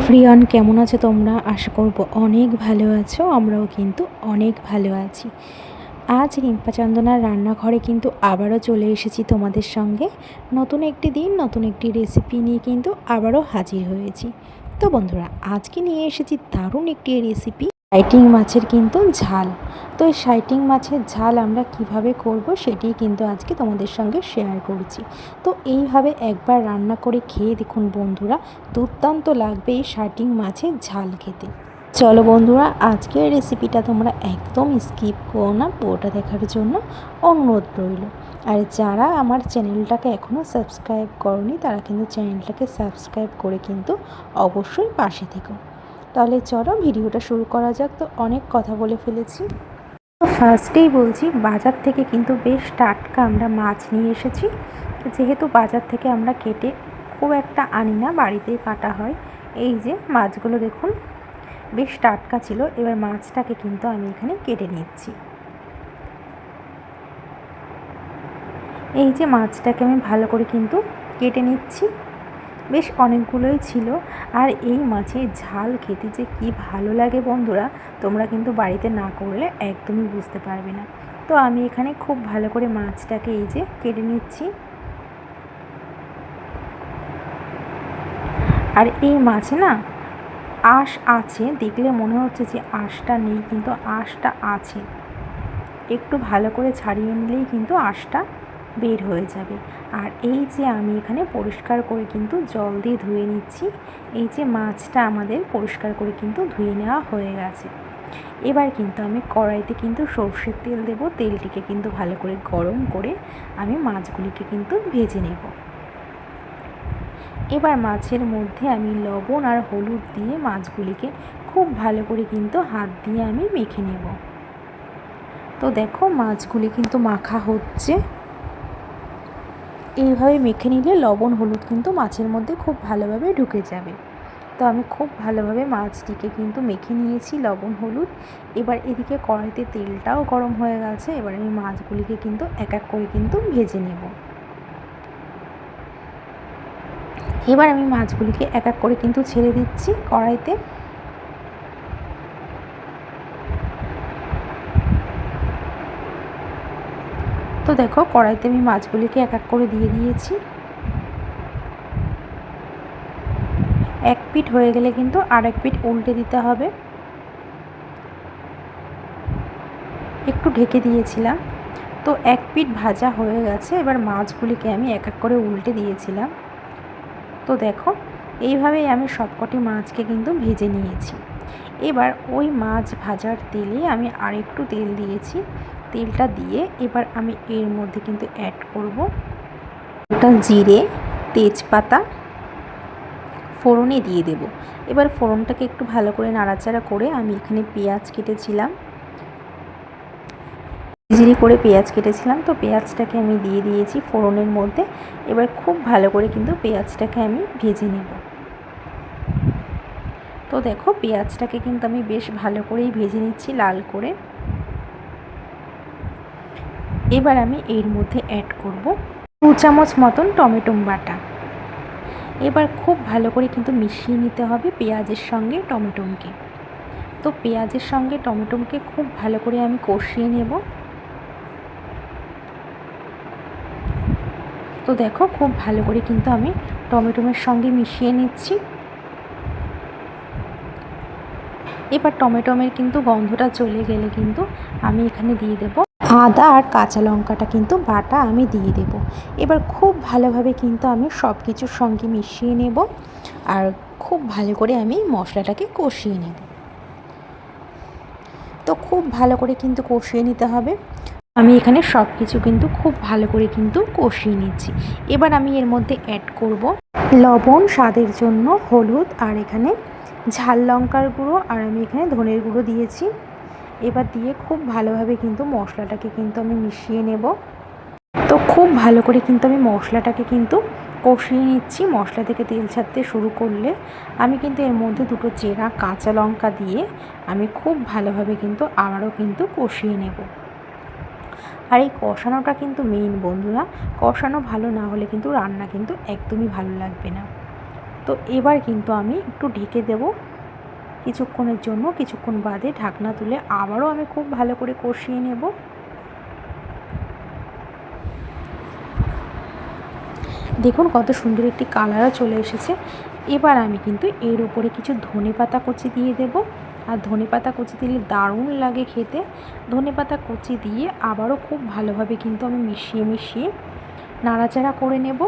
প্রিয়ন, কেমন আছো তোমরা? আশা করব অনেক ভালো আছো। আমরাও কিন্তু অনেক ভালো আছি। আজ রিম্পা চন্দনার রান্নাঘরে কিন্তু আবারও চলে এসেছি তোমাদের সঙ্গে। নতুন একটি দিন, নতুন একটি রেসিপি নিয়ে কিন্তু আবারও হাজির হয়েছি। তো বন্ধুরা, আজকে নিয়ে এসেছি দারুণ একটি রেসিপি, শাইটিং মাছের কিন্তু ঝাল। তো এই শাইটিং মাছের ঝাল আমরা কিভাবে করব সেটি কিন্তু আজকে তোমাদের সঙ্গে শেয়ার করছি। তো এইভাবে একবার রান্না করে খেয়ে দেখুন বন্ধুরা, দুর্দান্ত লাগবে এই শাইটিং মাছের ঝাল খেতে। চলো বন্ধুরা, আজকের রেসিপিটা তোমরা একদম স্কিপ করো না, পুরোটা দেখার জন্য অনুরোধ রইল। আর যারা আমার চ্যানেলটাকে এখনও সাবস্ক্রাইব করনি তারা কিন্তু চ্যানেলটাকে সাবস্ক্রাইব করে কিন্তু অবশ্যই পাশে থেকো। তাহলে চলো ভিডিওটা শুরু করা যাক। তো অনেক কথা বলে ফেলেছি, তো ফার্স্টেই বলছি, বাজার থেকে কিন্তু বেশ টাটকা আমরা মাছ নিয়ে এসেছি। যেহেতু বাজার থেকে আমরা কেটে খুব একটা আনি না, বাড়িতেই কাটা হয়। এই যে মাছগুলো দেখুন, বেশ টাটকা ছিল। এবার মাছটাকে কিন্তু আমি এখানে কেটে নিচ্ছি। এই যে মাছটাকে আমি ভালো করে কিন্তু কেটে নিচ্ছি। বেশ অনেকগুলোই ছিল। আর এই মাছের ঝাল খেতে যে কী ভালো লাগে বন্ধুরা, তোমরা কিন্তু বাড়িতে না করলে একদমই বুঝতে পারবে না। তো আমি এখানে খুব ভালো করে মাছটাকে এই যে কেটে নিচ্ছি। আর এই মাছে না আঁশ আছে, দেখলে মনে হচ্ছে যে আঁশটা নেই, কিন্তু আঁশটা আছে। একটু ভালো করে ছাড়িয়ে নিলেই কিন্তু আঁশটা বের হয়ে যাবে। আর এই যে আমি এখানে পরিষ্কার করে কিন্তু জল দিয়ে ধুয়ে নিচ্ছি। এই যে মাছটা আমাদের পরিষ্কার করে কিন্তু ধুয়ে নেওয়া হয়ে গেছে। এবার কিন্তু আমি কড়াইতে কিন্তু সর্ষের তেল দেব। তেলটিকে কিন্তু ভালো করে গরম করে আমি মাছগুলিকে কিন্তু ভেজে নেব। এবার মাছের মধ্যে আমি লবণ আর হলুদ দিয়ে মাছগুলিকে খুব ভালো করে কিন্তু হাত দিয়ে আমি মেখে নেব। তো দেখো, মাছগুলি কিন্তু মাখা হচ্ছে। এইভাবে মেখে নিলে লবণ হলুদ কিন্তু মাছের মধ্যে খুব ভালোভাবে ঢুকে যাবে। তো আমি খুব ভালোভাবে মাছটিকে কিন্তু মেখে নিয়েছি লবণ হলুদ। এবার এদিকে কড়াইতে তেলটাও গরম হয়ে গেছে। এবার আমি মাছগুলিকে কিন্তু এক এক করে কিন্তু ভেজে নেব। এবার আমি মাছগুলিকে এক এক করে কিন্তু ছেড়ে দিচ্ছি কড়াইতে। তো দেখো, কড়াইতে আমি মাছগুলিকে এক এক করে দিয়ে দিয়েছি। এক পিঠ হয়ে গেলে কিন্তু আর এক পিঠ উল্টে দিতে হবে। একটু ঢেকে দিয়েছিলাম। তো এক পিঠ ভাজা হয়ে গেছে। এবার মাছগুলিকে আমি এক এক করে উল্টে দিয়েছিলাম। তো দেখো, এইভাবেই আমি সবকটি মাছকে কিন্তু ভেজে নিয়েছি। এবার ওই মাছ ভাজার তেলে আমি আরেকটু তেল দিয়েছি। তেলটা দিয়ে এবার আমি এর মধ্যে কিন্তু অ্যাড করব ওটা জিরে, তেজপাতা ফোড়নে দিয়ে দেব। এবার ফোড়নটাকে একটু ভালো করে নাড়াচাড়া করে আমি এখানে পেঁয়াজ কেটেছিলাম, ঝিরি করে পেঁয়াজ কেটেছিলাম। তো পেঁয়াজটাকে আমি দিয়ে দিয়েছি ফোড়নের মধ্যে। এবার খুব ভালো করে কিন্তু পেঁয়াজটাকে আমি ভেজে নেব। তো দেখো, পেঁয়াজটাকে কিন্তু আমি বেশ ভালো করেই ভেজে নিচ্ছি লাল করে। এবার আমি এর মধ্যে অ্যাড করব 2 চামচ মতন টমেটো বাটা। এবার খুব ভালো করে কিন্তু মিশিয়ে নিতে হবে পেঁয়াজের সঙ্গে টমেটোকে। তো পেঁয়াজের সঙ্গে টমেটোকে খুব ভালো করে আমি কষিয়ে নেব। তো দেখো, খুব ভালো করে কিন্তু আমি টমেটোর সঙ্গে মিশিয়ে নিচ্ছি। এবার টমেটোমের কিন্তু গন্ধটা চলে গেলে কিন্তু আমি এখানে দিয়ে দেব আদা আর কাঁচা লঙ্কাটা কিন্তু বাটা আমি দিয়ে দেব। এবার খুব ভালোভাবে কিন্তু আমি সব কিছুর সঙ্গে মিশিয়ে নেব। আর খুব ভালো করে আমি মশলাটাকে কষিয়ে নেব। তো খুব ভালো করে কিন্তু কষিয়ে নিতে হবে। আমি এখানে সব কিছু কিন্তু খুব ভালো করে কিন্তু কষিয়ে নিচ্ছি। এবার আমি এর মধ্যে অ্যাড করব লবণ স্বাদের জন্য, হলুদ, আর এখানে ঝাল লঙ্কার গুঁড়ো, আর আমি এখানে ধনের গুঁড়ো দিয়েছি। এবার দিয়ে খুব ভালোভাবে কিন্তু মশলাটাকে কিন্তু আমি মিশিয়ে নেব। তো খুব ভালো করে কিন্তু আমি মশলাটাকে কিন্তু কষিয়ে নিচ্ছি। মশলা থেকে তেল ছাড়তে শুরু করলে আমি কিন্তু এর মধ্যে দুটো চেরা কাঁচা লঙ্কা দিয়ে আমি খুব ভালোভাবে কিন্তু আবারও কিন্তু কষিয়ে নেব। আর এই কষানোটা কিন্তু মেইন বন্ধুরা, কষানো ভালো না হলে কিন্তু রান্না কিন্তু একদমই ভালো লাগবে না। তো এবার কিন্তু আমি একটু ঢেকে দেব কিছুক্ষণের জন্য। কিছুক্ষণ বাদে ঢাকনা তুলে আবারও আমি খুব ভালো করে কষিয়ে নেব। দেখুন কত সুন্দর একটি কালারও চলে এসেছে। এবার আমি কিন্তু এর উপরে কিছু ধনেপাতা কুচি দিয়ে দেব। আর ধনেপাতা কুচি দিলে দারুণ লাগে খেতে। ধনেপাতা কুচি দিয়ে আবারও খুব ভালোভাবে কিন্তু আমি মিশিয়ে নাড়াচাড়া করে নেব।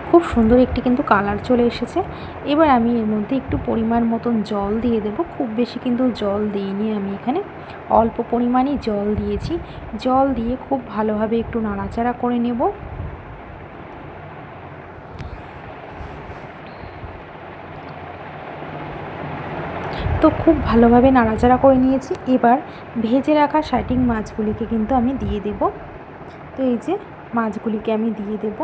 খুব সুন্দর একটি কিন্তু কালার চলে এসেছে। এবার আমি এর মধ্যে একটু পরিমাণ মতন জল দিয়ে দেব। খুব বেশি কিন্তু জল দিইনি, আমি এখানে অল্প পরিমাণই জল দিয়েছি। জল দিয়ে খুব ভালোভাবে একটু নাড়াচাড়া করে নেব। তো খুব ভালোভাবে নাড়াচাড়া করে নিয়েছি। এবার ভেজে রাখা শাইটিং মাছগুলিকে কিন্তু আমি দিয়ে দেব। তো এই যে মাছগুলিকে আমি দিয়ে দেব,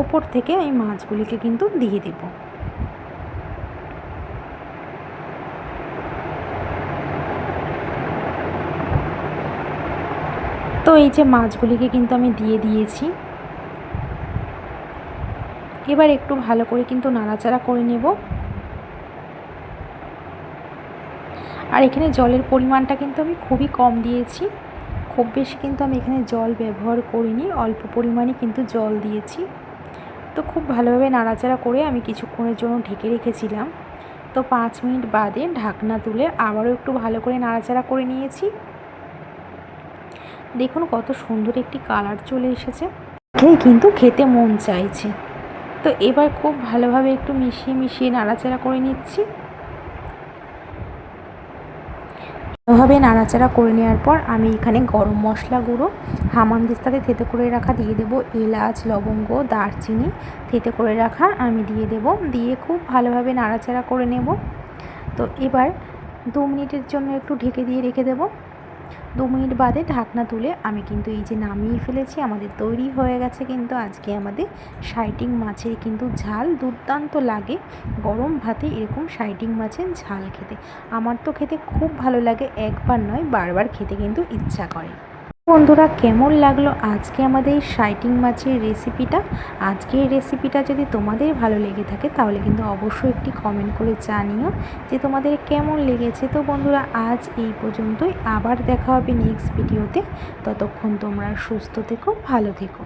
ওপর থেকে এই মাছগুলিকে কিন্তু দিয়ে দেব। তো এই যে মাছগুলিকে কিন্তু আমি দিয়ে দিয়েছি। এবার একটু ভালো করে কিন্তু নাড়াচাড়া করে নেব। আর এখানে জলের পরিমাণটা কিন্তু আমি খুবই কম দিয়েছি, খুব বেশি কিন্তু আমি এখানে জল ব্যবহার করিনি, অল্প পরিমাণে কিন্তু জল দিয়েছি। তো খুব ভালোভাবে নাড়াচাড়া করে আমি কিছুক্ষণের জন্য ঢেকে রেখেছিলাম। তো 5 মিনিট বাদে ঢাকনা তুলে আবারও একটু ভালো করে নাড়াচাড়া করে নিয়েছি। দেখুন কত সুন্দর একটি কালার চলে এসেছে, কিন্তু খেতে মন চাইছে। তো এবার খুব ভালোভাবে একটু মিশিয়ে নাড়াচাড়া করে নিচ্ছি। ভালোভাবে নাড়াচাড়া করে নেওয়ার পর আমি এখানে গরম মশলা গুঁড়ো হামানদিস্তাতে থেতে করে রাখা দিয়ে দেবো। এলাচ, লবঙ্গ, দারচিনি থেতে করে রাখা আমি দিয়ে দেব। দিয়ে খুব ভালোভাবে নাড়াচাড়া করে নেব। তো এবার 2 মিনিটের জন্য একটু ঢেকে দিয়ে রেখে দেব। 2 মিনিট বাদে ঢাকনা তুলে আমি কিন্তু এই যে নামিয়ে ফেলেছি। আমাদের তৈরি হয়ে গেছে কিন্তু আজকে আমাদের শাইটিং মাছের কিন্তু ঝাল। দুর্দান্ত লাগে গরম ভাতে এরকম শাইটিং মাছের ঝাল খেতে। আমার তো খেতে খুব ভালো লাগে, একবার নয় বারবার খেতে কিন্তু ইচ্ছা করে। বন্ধুরা, কেমন লাগলো আজকে আমাদের এই শাইটিং মাছের রেসিপিটা? আজকের রেসিপিটা যদি তোমাদের ভালো লেগে থাকে তাহলে কিন্তু অবশ্যই একটি কমেন্ট করে জানিও যে তোমাদের কেমন লেগেছে। তো বন্ধুরা, আজ এই পর্যন্তই। আবার দেখা হবে নেক্সট ভিডিওতে। ততক্ষণ তোমরা সুস্থ থেকো, ভালো থেকো।